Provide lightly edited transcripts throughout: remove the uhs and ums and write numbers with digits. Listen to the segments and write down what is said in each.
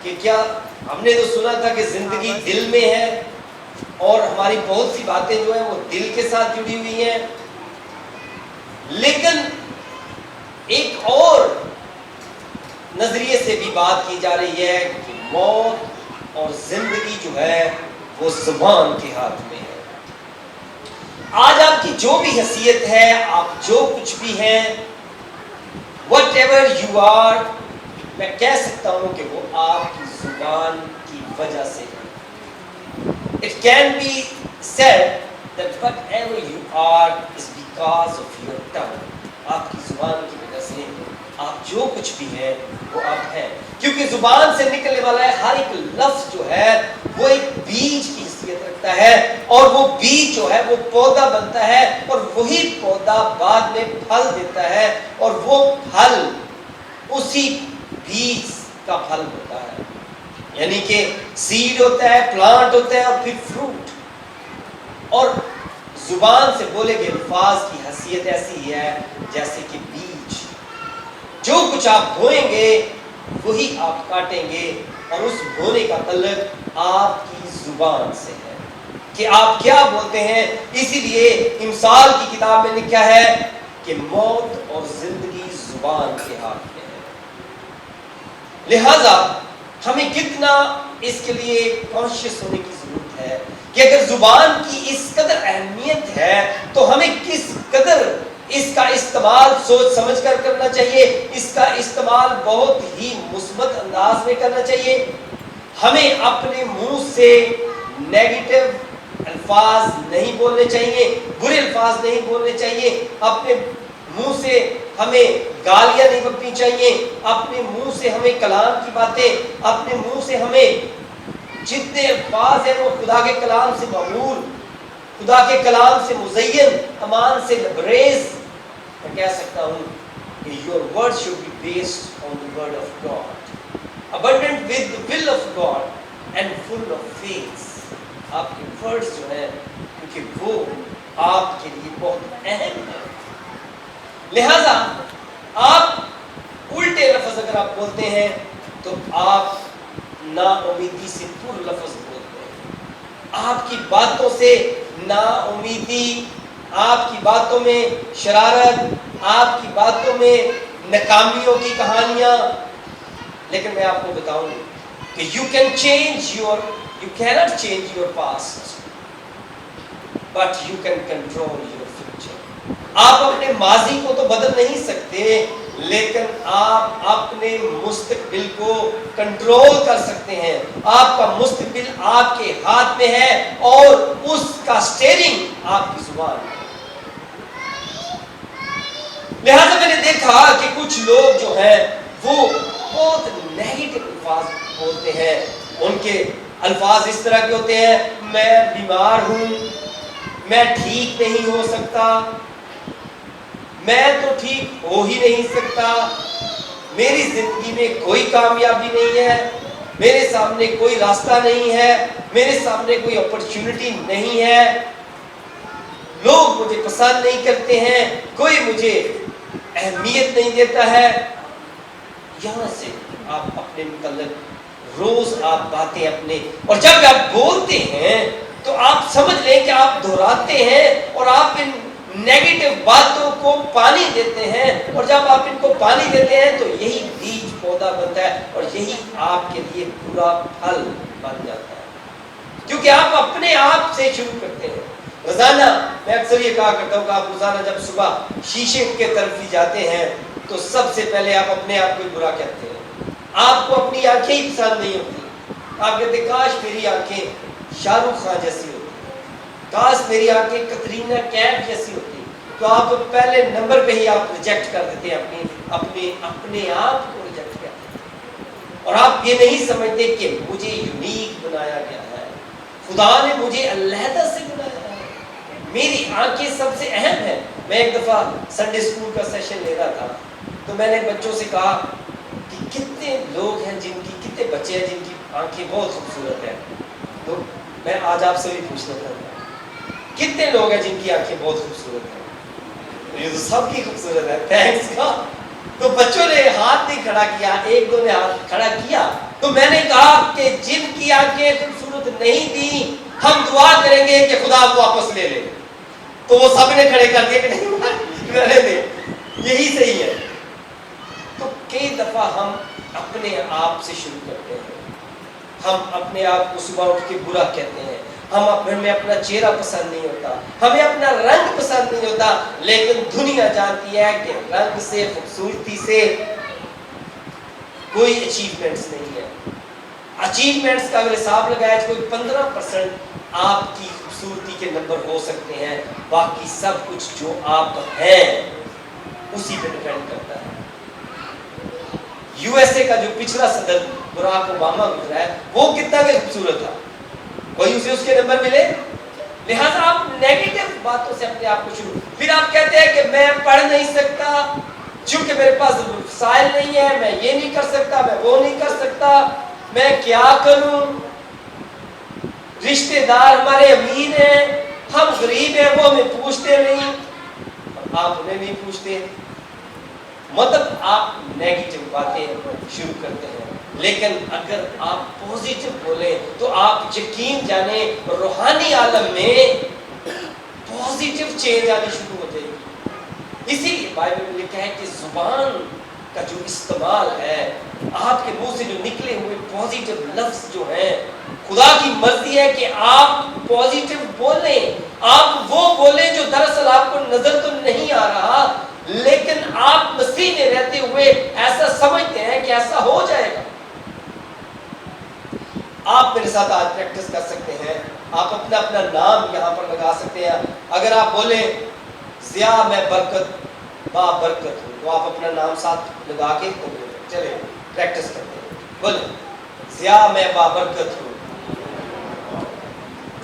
کہ کیا ہم نے تو سنا تھا کہ زندگی دل میں ہے اور ہماری بہت سی باتیں جو ہیں وہ دل کے ساتھ جڑی ہوئی ہیں، لیکن ایک اور نظریے سے بھی بات کی جا رہی ہے کہ موت اور زندگی جو ہے وہ زبان کے ہاتھ میں ہے۔ آج آپ کی جو بھی حیثیت ہے، آپ جو کچھ بھی ہیں، whatever you are، میں کہہ سکتا ہوں کہ وہ آپ کی زبان کی وجہ سے ہے۔ It can be said that whatever you are is because of your tongue۔ آپ کی زبان کی وجہ سے آپ جو کچھ بھی ہیں وہ آپ ہیں، کیونکہ زبان سے نکلنے والا ہے ہر ایک لفظ جو ہے وہ ایک بیج کی حیثیت رکھتا ہے، اور وہ بیج جو ہے وہ پودا بنتا ہے، اور وہی پودا بعد میں پھل دیتا ہے، اور وہ پھل اسی بیج کا پھل ہوتا ہے، یعنی کہ سیڈ ہوتا ہے، پلانٹ ہوتا ہے، اور پھر فروٹ۔ اور زبان سے بولے گئے الفاظ کی حیثیت ایسی ہے جیسے کہ بیج، جو کچھ آپ بوئیں گے وہی آپ کاٹیں گے، اور اس بونے کا تعلق آپ کی زبان سے ہے کہ آپ کیا بولتے ہیں۔ اسی لیے امثال کی کتاب میں لکھا ہے کہ موت اور زندگی زبان کے ہاتھ میں ہے۔ لہذا ہمیں کتنا اس کے لیے کانشیس ہونے کی ضرورت ہے کہ اگر زبان کی اس قدر اہمیت ہے تو ہمیں کس قدر اس کا استعمال سوچ سمجھ کر کرنا چاہیے، اس کا استعمال بہت ہی مثبت انداز میں کرنا چاہیے۔ ہمیں اپنے منہ سے نیگیٹو الفاظ نہیں بولنے چاہیے، برے الفاظ نہیں بولنے چاہیے، اپنے منہ سے ہمیں گالیاں نہیں بکنی چاہیے، اپنے منہ سے ہمیں کلام کی باتیں، اپنے منہ سے ہمیں جتنے الفاظ ہیں وہ خدا کے کلام سے معمول، خدا کے کلام سے مزین، امان سے لبریز۔ میں کہہ سکتا ہوں کہ your word should be based on the word of God, abundant with the will of God and full of faith۔ آپ کے words جو ہیں کیونکہ وہ آپ کے لیے بہت اہم ہے، لہذا آپ الٹے لفظ اگر آپ بولتے ہیں تو آپ نا امیدی سے پر لفظ بولتے ہیں، آپ کی باتوں سے نا امیدی، آپ کی باتوں میں شرارت، آپ کی باتوں میں ناکامیوں کی کہانیاں۔ لیکن میں آپ کو بتاؤں کہ you cannot change your past but you can control your future۔ آپ اپنے ماضی کو تو بدل نہیں سکتے، لیکن آپ اپنے مستقبل کو کنٹرول کر سکتے ہیں۔ آپ کا مستقبل آپ کے ہاتھ میں ہے اور اس کا سٹیئرنگ آپ کی زبان ہے۔ لہذا میں نے دیکھا کہ کچھ لوگ جو ہیں وہ بہت نیگیٹو الفاظ بولتے ہیں، ان کے الفاظ اس طرح کے ہوتے ہیں، میں بیمار ہوں، میں ٹھیک نہیں ہو سکتا، میں تو ٹھیک ہو ہی نہیں سکتا، میری زندگی میں کوئی کامیابی نہیں ہے، میرے سامنے کوئی راستہ نہیں ہے، میرے سامنے کوئی اپرچونٹی نہیں ہے، لوگ مجھے پسند نہیں کرتے ہیں، کوئی مجھے اہمیت نہیں دیتا ہے۔ یہاں سے آپ اپنے متعلق روز آپ باتیں اپنے، اور جب آپ بولتے ہیں تو آپ سمجھ لیں کہ آپ دہراتے ہیں اور آپ ان نیگیٹو باتوں کو پانی دیتے ہیں، اور جب آپ ان کو پانی دیتے ہیں تو یہی بیج پودا بنتا ہے اور یہی آپ کے لیے پورا پھل بن جاتا ہے، کیونکہ آپ اپنے آپ سے شروع کرتے ہیں۔ روزانہ میں اکثر یہ کہا کرتا ہوں کہ آپ روزانہ جب صبح شیشے کے طرف ہی جاتے ہیں تو سب سے پہلے آپ اپنے آپ کو برا کہتے ہیں، آپ کو اپنی آنکھیں ہی پسند نہیں ہوتی، آپ کہتے ہیں کاش میری آنکھیں شاہ رخ خان جیسی ہوتی، کاش میری آنکھیں کترینہ کیف جیسی ہوتی، تو آپ پہلے نمبر پہ ہی آپ ریجیکٹ کر دیتے ہیں، اپنے آپ کو ریجیکٹ کرتے ہیں، اور آپ یہ نہیں سمجھتے کہ مجھے یونیک بنایا گیا ہے، خدا نے مجھے علیحدہ سے بنایا ہے، میری آنکھیں سب سے اہم ہے۔ میں ایک دفعہ سنڈے اسکول کا سیشن لے رہا تھا تو میں نے بچوں سے کہا کہ کتنے لوگ ہیں کتنے بچے ہیں جن کی آنکھیں بہت خوبصورت ہیں، تو میں آج آپ سے بھی پوچھنا چاہتا ہوں کتنے لوگ ہیں جن کی آنکھیں بہت خوبصورت ہیں؟ یہ تو سب کی خوبصورت ہے، تھینکس کا۔ تو بچوں نے ہاتھ نہیں کھڑا کیا، ایک دو نے ہاتھ کھڑا کیا، تو میں نے کہا کہ جن کی آنکھیں خوبصورت نہیں دی ہم دعا کریں گے کہ خدا واپس لے لے. تو وہ سب نے کھڑے کر دیے کہ نہیں رہنے دے, یہی صحیح ہے. تو کئی دفعہ ہم اپنے آپ سے شروع کرتے ہیں, ہم اپنے آپ کو صبح اٹھ کے برا کہتے ہیں, ہمیں اپنا چہرہ پسند نہیں ہوتا, ہمیں اپنا رنگ پسند نہیں ہوتا, لیکن دنیا جانتی ہے کہ رنگ سے, خوبصورتی سے کوئی اچیومنٹس نہیں ہے. اچیومنٹس کا اگر حساب لگایا تو کوئی 15% آپ کی خوبصورتی کے نمبر ہو سکتے ہیں, باقی سب کچھ جو آپ ہیں اسی پہ ڈیپینڈ کرتا ہے. یو ایس اے کا جو پچھلا صدر براک اوباما گزرا ہے وہ کتنا بھی خوبصورت تھا, کوئی اسے اس کے نمبر ملے؟ لہٰذا آپ نیگیٹو باتوں سے اپنے آپ کو شروع, پھر آپ کہتے ہیں کہ میں پڑھ نہیں سکتا چونکہ میرے پاس وسائل نہیں ہے, میں یہ نہیں کر سکتا, میں وہ نہیں کر سکتا, میں کیا کروں, رشتہ دار ہمارے امیر ہیں, ہم غریب ہیں, وہ ہمیں پوچھتے نہیں, آپ انہیں نہیں پوچھتے. مطلب آپ نیگیٹو باتیں شروع کرتے ہیں. لیکن اگر آپ پوزیٹو بولیں تو آپ یقین جانیں روحانی عالم میں پوزیٹو چینج آنی شروع ہو جائے گی. اسی لیے بائبل میں لکھا ہے کہ زبان کا جو استعمال ہے, آپ کے منہ سے جو نکلے ہوئے پوزیٹو لفظ جو ہیں, خدا کی مرضی ہے کہ آپ پوزیٹو بولیں, آپ وہ بولیں جو دراصل آپ کو نظر تو نہیں آ رہا لیکن آپ مسیح میں رہتے ہوئے ایسا سمجھتے ہیں کہ ایسا ہو جائے گا. آپ میرے ساتھ آج پریکٹس کر سکتے ہیں, آپ اپنا اپنا نام یہاں پر لگا سکتے ہیں. اگر آپ بولیں ضیاء میں برکت با برکت ہوں تو آپ اپنا نام ساتھ لگا کے چلے پریکٹس کرتے ہیں. بولیں ضیاء میں با برکت ہوں,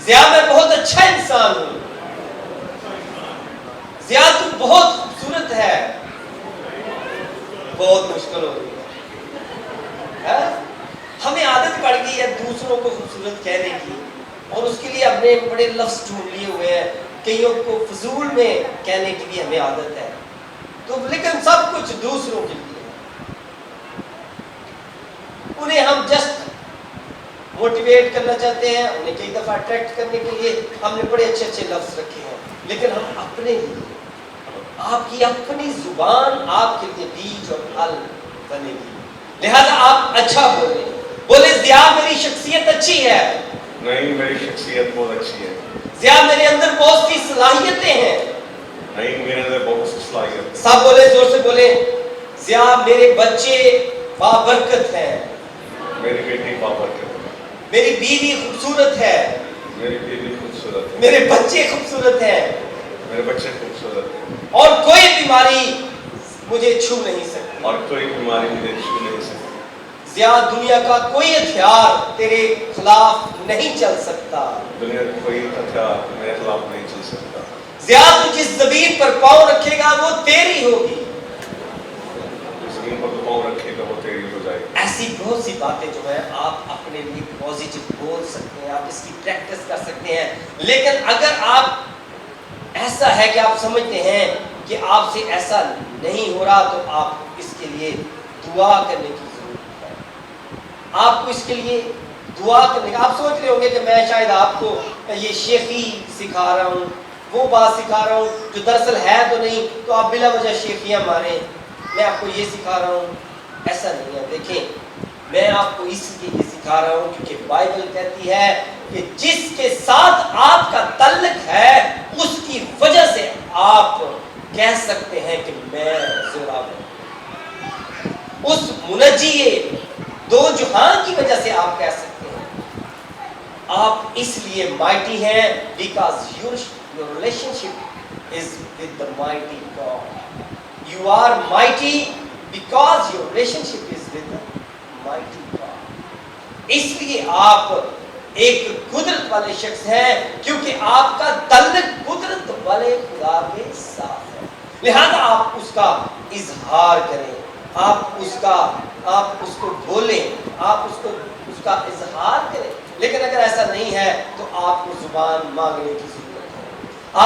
ضیاء میں بہت اچھا انسان ہوں, ضیاء تو بہت خوبصورت ہے. بہت مشکل ہو گئی ہے, ہمیں عادت پڑ گئی ہے دوسروں کو خوبصورت کہنے کی, اور اس کے لیے ہم نے بڑے لفظ ڈھونڈ لیے ہوئے ہیں, کئیوں کو فضول میں کہنے کی بھی ہمیں عادت ہے. تو لیکن سب کچھ دوسروں کے لیے, انہیں ہم جسٹ موٹیویٹ کرنا چاہتے ہیں, انہیں کئی دفعہ اٹریکٹ کرنے کے لیے ہم نے بڑے اچھے اچھے لفظ رکھے ہیں, لیکن ہم اپنے لیے, آپ کی اپنی زبان آپ کے لیے بیج اور پھل بنے گی. لہذا آپ اچھا بولیں, بولے ضیاء میری شخصیت اچھی ہے, نہیں میری شخصیت بہت اچھی ہے, ضیاء میرے اندر بہت سی صلاحیتیں ہیں, نہیں میرے اندر بہت سی صلاحیت. سب بولے, زور سے بولے ضیاء میرے بچے بابرکت ہیں, میری بیٹی بابرکت ہے, میری بیوی خوبصورت ہے, میری بیوی خوبصورت ہے, میرے بچے خوبصورت ہیں, میرے بچے خوبصورت ہیں, اور کوئی بیماری مجھے چھو نہیں سکتی, اور کوئی بیماری مجھے چھو نہیں سکتی. ضیاء دنیا کا کوئی ہتھیار تیرے خلاف نہیں چل سکتا, دنیا کا کوئی ہتھیار میرے خلاف نہیں چل سکتا. ضیاء تو جس زمین پر پاؤں رکھے گا وہ تیری ہوگی, زمین پر تو پاؤں رکھے گا وہ تیری ہو جائے گی. ایسی بہت سی باتیں جو ہیں آپ اپنے لیے پوزیٹو بول سکتے ہیں, آپ اس کی پریکٹس کر سکتے ہیں. لیکن اگر آپ ایسا ہے کہ آپ سمجھتے ہیں کہ آپ سے ایسا نہیں ہو رہا تو آپ اس کے لیے دعا کرنے کی ضرورت ہے. آپ کو اس کے لیے دعا کرنے کا, آپ سوچ رہے ہوں گے کہ میں شاید آپ کو یہ شیخی سکھا رہا ہوں, وہ بات سکھا رہا ہوں جو دراصل ہے تو نہیں, تو آپ بلا وجہ شیخیاں ماریں, میں آپ کو یہ سکھا رہا ہوں. ایسا نہیں ہے. دیکھیں میں آپ کو اس لیے سکھا رہا ہوں کیونکہ بائبل کہتی ہے کہ جس کے ساتھ آپ کا تعلق ہے اس کی وجہ سے آپ کہہ سکتے ہیں کہ میں زورآور ہوں. اس منجی دو جہان کی وجہ سے آپ کہہ سکتے ہیں آپ اس لیے مائٹی ہیں, because your relationship is with the mighty God. You are mighty because your relationship is with the mighty God. اس لیے آپ ایک قدرت والے شخص ہیں کیونکہ آپ کا تعلق قدرت والے خدا کے ساتھ ہے. لہذا آپ اس کا اظہار کریں, آپ اس کو بولیں, آپ اس کا اظہار کریں. لیکن اگر ایسا نہیں ہے تو آپ کو زبان مانگنے کی ضرورت ہے,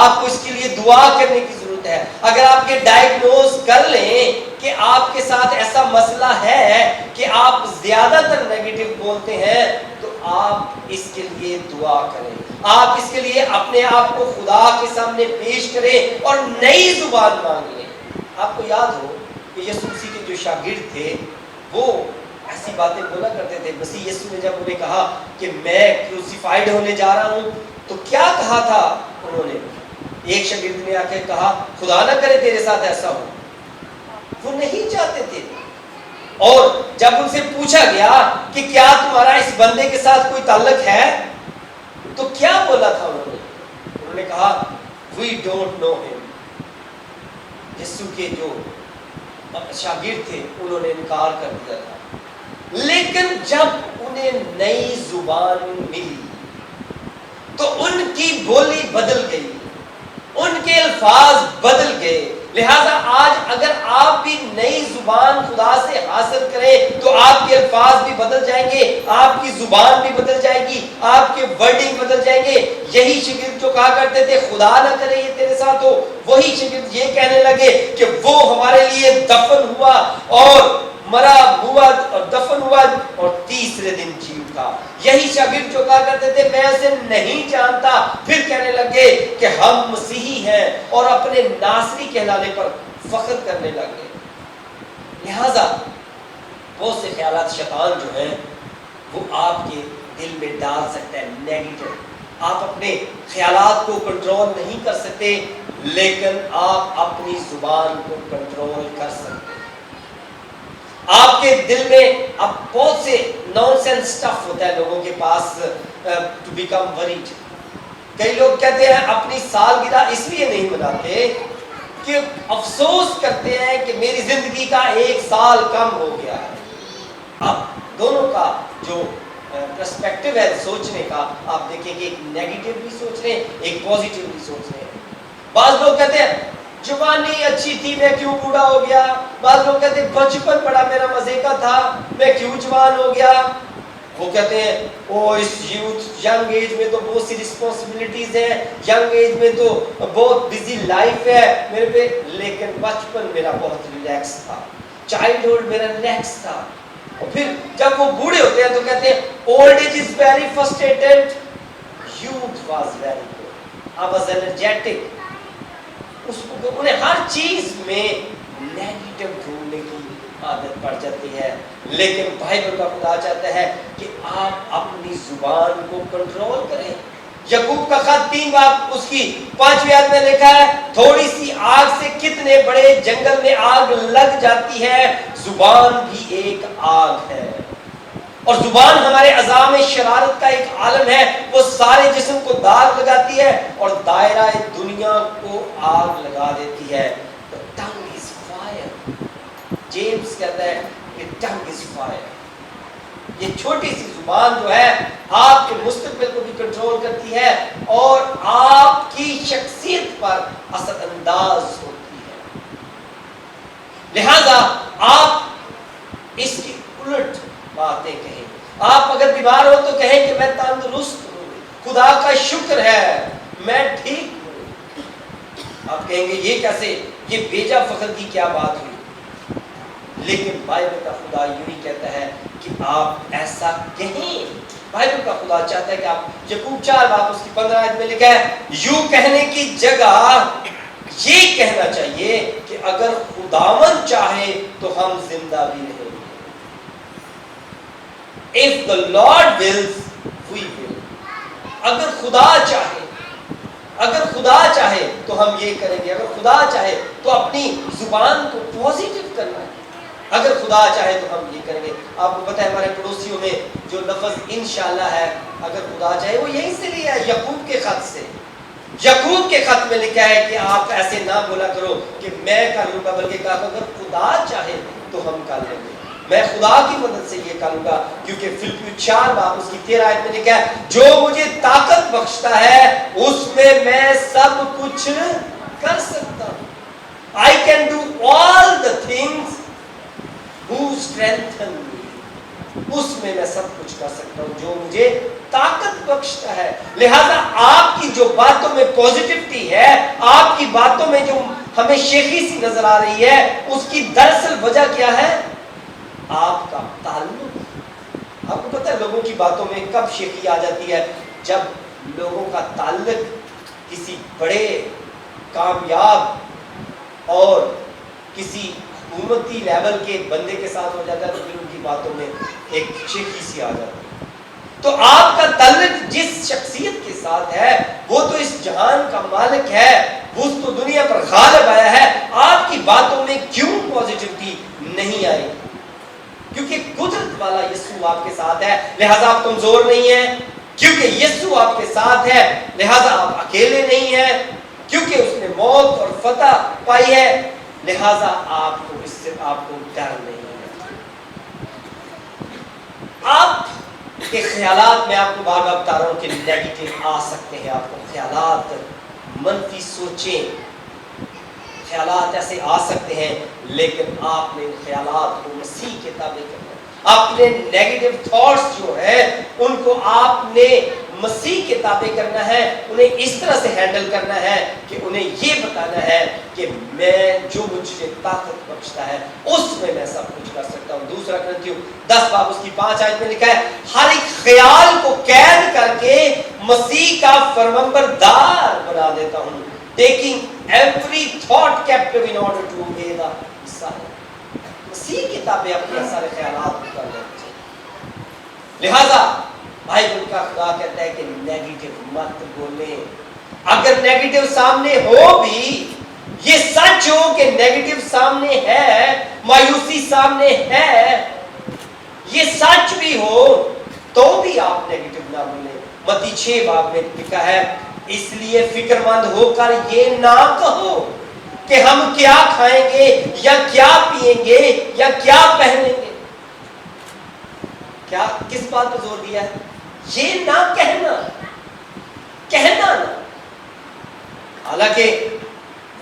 آپ کو اس کے لیے دعا کرنے کی ضرورت ہے. اگر آپ یہ ڈائگنوز کر لیں کہ آپ کے ساتھ ایسا مسئلہ ہے کہ آپ زیادہ تر نیگیٹو بولتے ہیں تو آپ اس کے لیے دعا کریں, آپ اس کے لیے اپنے آپ کو خدا کے سامنے پیش کریں اور نئی زبان مانگ لیں. آپ کو یاد ہو کہ یسوع مسیح کے جو شاگرد تھے وہ ایسی باتیں بولا کرتے تھے. مسیح یسوع نے جب انہیں کہا کہ میں کروسیفائیڈ ہونے جا رہا ہوں تو کیا کہا تھا انہوں نے؟ ایک شاگرد نے آ کے کہا خدا نہ کرے تیرے ساتھ ایسا ہو. وہ نہیں چاہتے تھے. اور جب ان سے پوچھا گیا کہ کیا تمہارا اس بندے کے ساتھ کوئی تعلق ہے تو کیا بولا تھا انہوں نے کہا we don't know him. یسوع کے جو شاگرد تھے انہوں نے انکار کر دیا تھا. لیکن جب انہیں نئی زبان ملی تو ان کی بولی بدل گئی, ان کے الفاظ بدل گئے. لہذا آج اگر آپ بھی نئی زبان خدا سے حاصل کریں تو آپ کے الفاظ بھی بدل جائیں گے, آپ کی زبان بھی بدل جائے گی, آپ کے ورڈنگ بدل جائیں گے. یہی شاگرد جو کہا کرتے تھے خدا نہ کرے یہ تیرے ساتھ ہو, وہی شاگرد یہ کہنے لگے کہ وہ ہمارے لیے دفن ہوا اور مرا ہوا اور دفن ہوا اور تیسرے دن جی اٹھا. یہی شاگرد جو کہا کرتے تھے میں اسے نہیں جانتا, پھر کہنے لگے کہ ہم مسیحی ہیں اور اپنے ناصری کہلانے پر فخر کرنے لگے. لہذا بہت سے خیالات شیطان جو ہیں وہ آپ کے دل میں ڈال سکتا ہے نیگیٹو. آپ اپنے خیالات کو کنٹرول نہیں کر سکتے لیکن آپ اپنی زبان کو کنٹرول کر سکتے ہیں. آپ کے دل میں اب بہت سے نان سینس سٹف ہوتا ہے لوگوں کے پاس ٹو بیکم وریڈ. کئی لوگ کہتے ہیں اپنی سالگرہ اس لیے نہیں مناتے کہ افسوس کرتے ہیں کہ میری زندگی کا 1 سال کم ہو گیا ہے. اب دونوں کا جو پرسپیکٹو ہے سوچنے کا آپ دیکھیں کہ ایک نیگیٹو بھی سوچ رہے ہیں ایک پازیٹیو بھی سوچ رہے ہیں. بعض لوگ کہتے ہیں جوانی اچھی تھی میں کیوں بوڑھا ہو گیا. بعض لوگ کہتے ہیں بچپن بڑا میرا مزے کا تھا میں کیوں جوان ہو گیا. وہ کہتے ہیں او اس ینگ ایج میں تو بہت سی رسپانسبلٹیز ہیں, ینگ ایج میں تو بہت بزی لائف ہے میرے پہ, لیکن بچپن میرا بہت ریلیکس تھا, چائلڈہڈ میرا ریلیکس تھا. اور پھر جب وہ بوڑھے ہوتے ہیں تو کہتے ہیں old age is very frustrated, youth was very good, I was energetic. اس کو انہیں ہر چیز میں نیگیٹو ڈھونڈنے کی عادت پڑ جاتی ہے. لیکن بائبل کا خدا چاہتا ہے کہ آپ اپنی زبان کو کنٹرول کریں. یعقوب کا خط 3 باب اس کی 5ویں آیت میں لکھا ہے تھوڑی سی آگ سے کتنے بڑے جنگل میں آگ لگ جاتی ہے, زبان بھی ایک آگ ہے. اور زبان ہمارے اعضاء میں شرارت کا ایک عالم ہے, وہ سارے جسم کو داغ لگاتی ہے اور دائرہ دنیا کو آگ لگا دیتی ہے. tongue is fire. جیمز کہتا ہے کہ tongue is fire. یہ چھوٹی سی زبان جو ہے آپ کے مستقبل کو بھی کنٹرول کرتی ہے اور آپ کی شخصیت پر اثر انداز ہوتی ہے. لہذا آپ اس کی الٹ باتیں کہیں. آپ اگر بیمار ہو تو کہیں کہ میں تندرست ہوں, خدا کا شکر ہے میں ٹھیک ہوں. آپ کہیں گے یہ کیسے, یہ بیجا فخر کی کیا بات ہوئی. لیکن بائبل کا خدا یوں ہی کہتا ہے کہ آپ ایسا کہیں. بائبل کا خدا چاہتا ہے کہ آپ یعقوب 4 باب اس کی 15 آیت میں لکھا ہے یوں کہنے کی جگہ یہ کہنا چاہیے کہ اگر خداوند چاہے تو ہم زندہ بھی رہیں گے. If the Lord wills, we will. اگر خدا چاہے تو ہم یہ کریں گے. اگر خدا چاہے تو اپنی زبان کو پوزیٹو کرنا ہے. اگر خدا چاہے تو ہم یہ کریں گے. آپ کو پتہ ہے ہمارے پڑوسیوں میں جو لفظ انشاءاللہ ہے اگر خدا چاہے وہ یہیں سے لیا ہے یعقوب کے خط سے. یعقوب کے خط میں لکھا ہے کہ آپ ایسے نہ بولا کرو کہ میں کر لوں گا, بلکہ کہا اگر خدا چاہے تو ہم کر لیں گے. میں خدا کی مدد سے یہ کروں گا, کیونکہ فلپیو 4 باب اس کی 13 آیت میں لکھا ہے جو مجھے طاقت بخشتا ہے اس میں سب کچھ کر سکتا ہوں. I can do all the things who strengthen me. اس میں سب کچھ کر سکتا ہوں جو مجھے طاقت بخشتا ہے. لہذا آپ کی جو باتوں میں پوزیٹیوٹی ہے, آپ کی باتوں میں جو ہمیں شیخی سی نظر آ رہی ہے, اس کی دراصل وجہ کیا ہے؟ آپ کا تعلق. آپ کو پتہ ہے لوگوں کی باتوں میں کب شیخی آ جاتی ہے؟ جب لوگوں کا تعلق کسی بڑے کامیاب اور کسی حکومتی لیول کے بندے کے ساتھ ہو جاتا ہے تو پھر ان کی باتوں میں ایک شیخی سی آ جاتی ہے۔ تو آپ کا تعلق جس شخصیت کے ساتھ ہے وہ تو اس جہان کا مالک ہے، وہ تو دنیا پر غالب آیا ہے، آپ کی باتوں میں کیوں پازیٹیوٹی نہیں آئے؟ کیونکہ قدرت والا یسوع آپ کے ساتھ ہے، لہذا آپ کمزور نہیں ہیں۔ کیونکہ یسوع آپ کے ساتھ ہے لہذا آپ اکیلے نہیں ہیں۔ کیونکہ اس نے موت اور فتح پائی ہے لہذا آپ کو اس سے آپ کو ڈر نہیں ہے۔ آپ کے خیالات میں آپ کو بار بار بتا رہا ہوں کہ نیگیٹو آ سکتے ہیں، آپ کو خیالات منفی سوچیں، خیالات ایسے آ سکتے ہیں، لیکن آپ نے خیالات کو مسیح کے تابع کرنا ہے۔ اپنے نیگیٹو تھاٹس جو ہیں ان کو آپ نے مسیح کے تابع کرنا ہے، انہیں اس طرح سے ہینڈل کرنا ہے کہ انہیں یہ بتانا ہے کہ میں جو مجھے طاقت بخشتا ہے اس میں سب کچھ کر سکتا ہوں۔ دوسرا کرنتیوں 10 باب اس کی 5 آیت میں لکھا ہے ہر ایک خیال کو قید کر کے مسیح کا فرمانبردار بنا دیتا ہوں، taking every thought captive in order to obey the Messiah۔ مسیح کے تابع اپنے سارے خیالات کو کر لینا چاہیے۔ لہذا بائبل کا خدا کہتا ہے کہ نیگیٹو مت بولیں۔ اگر نیگیٹو سامنے ہو بھی، یہ سچ ہو کہ نیگیٹو سامنے ہے، مایوسی سامنے ہے، یہ سچ بھی ہو تو بھی آپ نیگیٹو نہ بولیں۔ متی 6 باب میں لکھا ہے اس لیے فکر مند ہو کر یہ نہ کہو کہ ہم کیا کھائیں گے یا کیا پیئیں گے یا کیا پہنیں گے۔ کیا کس بات پر زور دیا ہے؟ یہ نہ کہنا نہ۔ حالانکہ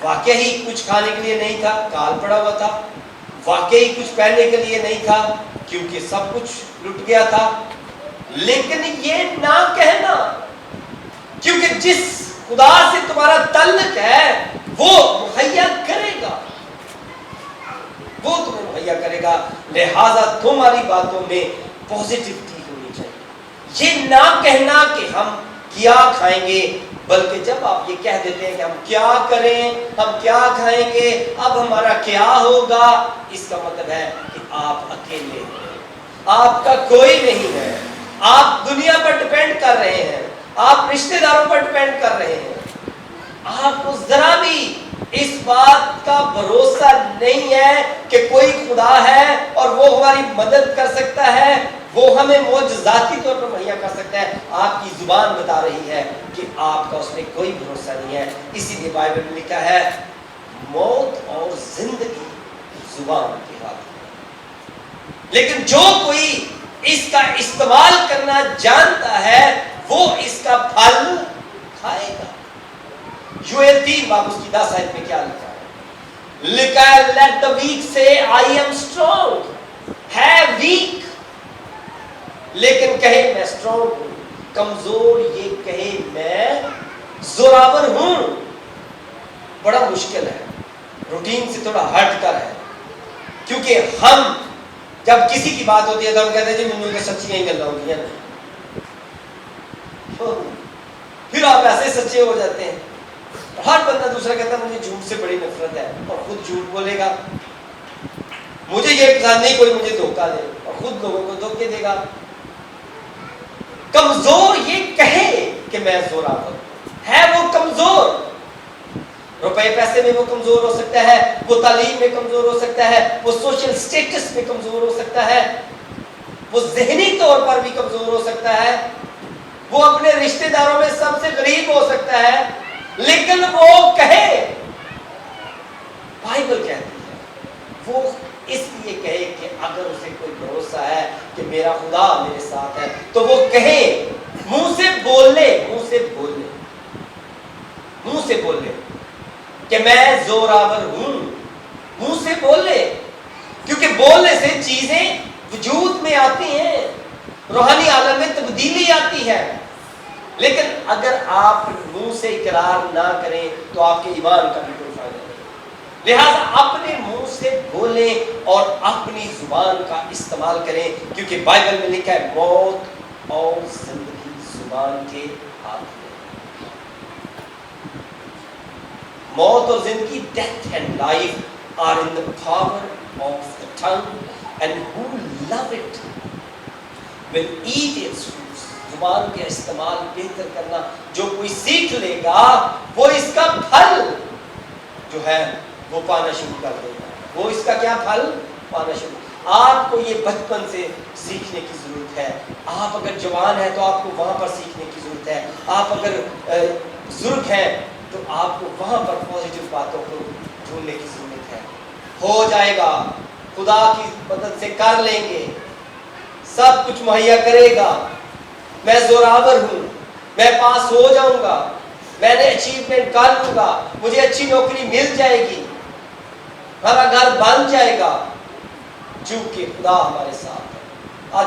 واقعی کچھ کھانے کے لیے نہیں تھا، کال پڑا ہوا تھا، واقعی کچھ پہننے کے لیے نہیں تھا کیونکہ سب کچھ لٹ گیا تھا، لیکن یہ نہ کہنا، کیونکہ جس خدا سے تمہارا تعلق ہے وہ مہیا کرے گا، وہ تمہیں مہیا کرے گا۔ لہذا تمہاری باتوں میں پازیٹیوٹی ہونی چاہیے۔ یہ نہ کہنا کہ ہم کیا کھائیں گے، بلکہ جب آپ یہ کہہ دیتے ہیں کہ ہم کیا کریں، ہم کیا کھائیں گے، اب ہمارا کیا ہوگا، اس کا مطلب ہے کہ آپ اکیلے ہیں، آپ کا کوئی نہیں ہے، آپ دنیا پر ڈیپینڈ کر رہے ہیں، آپ رشتہ داروں پر ڈیپینڈ کر رہے ہیں۔ آپ کو ذرا بھی اس بات کا بھروسہ نہیں ہے کہ کوئی خدا ہے اور وہ ہماری مدد کر سکتا ہے، وہ ہمیں معجزاتی طور پر مہیا کر سکتا ہے۔ آپ کی زبان بتا رہی ہے کہ آپ کا اس میں کوئی بھروسہ نہیں ہے۔ اسی لیے بائبل میں لکھا ہے موت اور زندگی زبان کے ہاتھ میں، لیکن جو کوئی اس کا استعمال کرنا جانتا ہے وہ اس کا پھل کھائے گا۔ یوئیل 3 باب اس کی 10 آیت میں کیا لکھا ہے؟ لکھا ہے let the weak say I am strong، ہے ویک لیکن کہے میں اسٹرانگ ہوں، کمزور یہ کہے میں زوراور ہوں۔ بڑا مشکل ہے، روٹین سے تھوڑا ہٹ کر ہے، کیونکہ ہم جب کسی کی بات ہوتی ہے تو ہم کہتے ہیں جی مجھے تو سچیاں ہی گلیں ہوتی ہیں، پھر آپ ایسے سچے ہو جاتے ہیں۔ ہر بندہ دوسرا کہتا ہے مجھے جھوٹ سے بڑی نفرت ہے، اور خود جھوٹ بولے گا، مجھے یہ پسند نہیں کوئی مجھے دھوکہ دے، اور خود لوگوں کو دھوکے دے گا۔ کمزور یہ کہے کہ میں زوراور ہے، وہ کمزور، روپے پیسے میں وہ کمزور ہو سکتا ہے، وہ تعلیم میں کمزور ہو سکتا ہے، وہ سوشل سٹیٹس میں کمزور ہو سکتا ہے، وہ ذہنی طور پر بھی کمزور ہو سکتا ہے، وہ اپنے رشتہ داروں میں سب سے غریب ہو سکتا ہے، لیکن وہ کہے، بائبل کہتی ہے وہ اس لیے کہے کہ اگر اسے کوئی بھروسہ ہے کہ میرا خدا میرے ساتھ ہے تو وہ کہے، منہ سے بولے کہ میں زوراور ہوں، منہ سے بولے، کیونکہ بولنے سے چیزیں وجود میں آتی ہیں، روحانی عالم میں تبدیلی آتی ہے۔ لیکن اگر آپ منہ سے اقرار نہ کریں تو آپ کے ایمان کا بھی کوئی فائدہ نہیں۔ لہذا اپنے منہ سے بولیں اور اپنی زبان کا استعمال کریں، کیونکہ بائبل میں لکھا ہے موت اور زندگی زبان کے ہاتھ میں۔ موت اور زندگی، death and life are in the power of the tongue, and who love it will eat its fruits۔ زبان کے استعمال بہتر کرنا، جو کوئی سیکھ لے گا وہ اس کا پھل جو ہے وہ پانا شروع کر دے گا۔ وہ اس کا کیا پھل پانا شروع۔ آپ کو یہ بچپن سے سیکھنے کی ضرورت ہے۔ آپ اگر جوان ہیں تو آپ کو وہاں پر سیکھنے کی ضرورت ہے۔ آپ اگر بزرگ ہیں تو آپ کو وہاں پر پازیٹیو باتوں کو ڈھونڈنے کی ضرورت ہے۔ ہو جائے گا، خدا کی مدد سے کر لیں گے، سب کچھ مہیا کرے گا، میں زوراور ہوں، میں پاس ہو جاؤں گا، میں نے اچیومنٹ کر لوں گا، مجھے اچھی نوکری مل جائے گی، ہمارا گھر بن جائے گا، چونکہ خدا ہمارے ساتھ ہے۔ آج